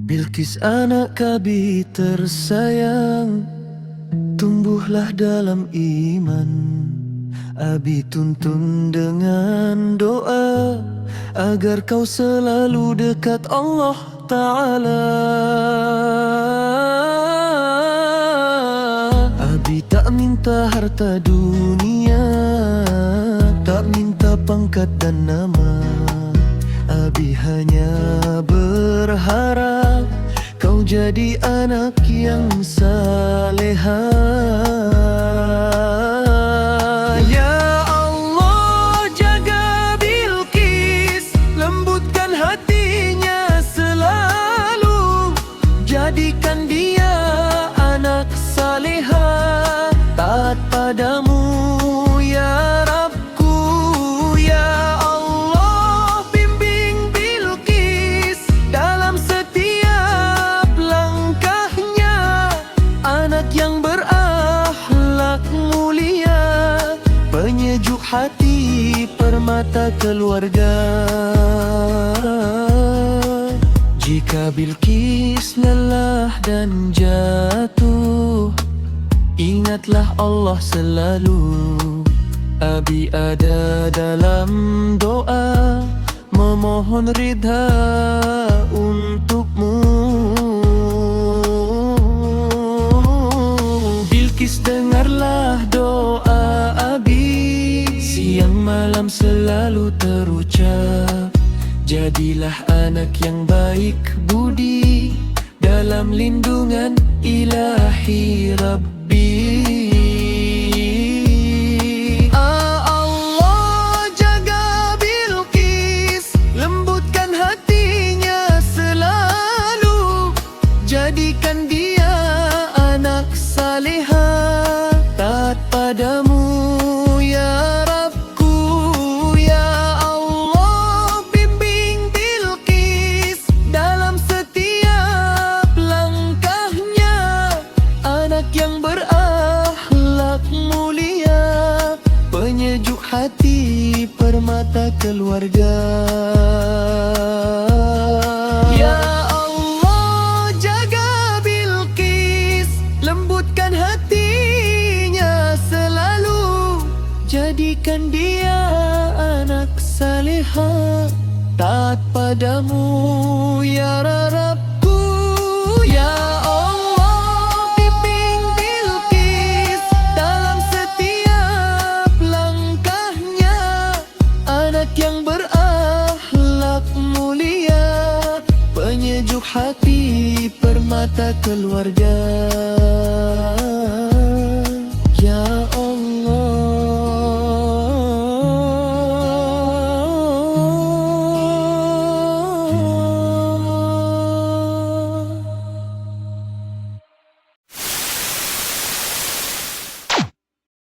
Bilqis anak Abi tersayang, tumbuhlah dalam iman. Abi tuntun dengan doa agar kau selalu dekat Allah Ta'ala. Abi tak minta harta dunia, tak minta pangkat dan nama. Abi hanya berharap kau jadi anak yang salehah. Ya Allah, jaga Bilqis, lembutkan hatinya selalu. Jadikan dia anak salehah, taat padamu ya Rabbku. Ya Allah, bimbing Bilqis dalam setiap langkahnya. Anak yang berakhlak mulia, penyejuk hati, permata keluarga. Jika Bilqis lelah dan jatuh, ingatlah Allah selalu. Abi ada dalam doa, memohon ridha untukmu. Bilqis, dengarlah doa Abi, siang malam selalu terucap. Jadilah anak yang baik budi, dalam lindungan ilahi Rabbi. Allah, jaga Bilqis, lembutkan hatinya selalu. Jadikan dia anak salehah, taat padamu ya Rabbku. Ya Allah, bimbing Bilqis dalam setiap langkahnya. Anak yang berakhlak mulia, penyejuk hati, permata keluarga. Ya Allah, jaga Bilqis, lembutkan hatinya selalu. Jadikan dia anak salehah, taat padamu ya Rabbku. Ya Allah, bimbing Bilqis dalam setiap langkahnya. Anak yang berakhlak mulia, penyejuk hati, permata keluarga.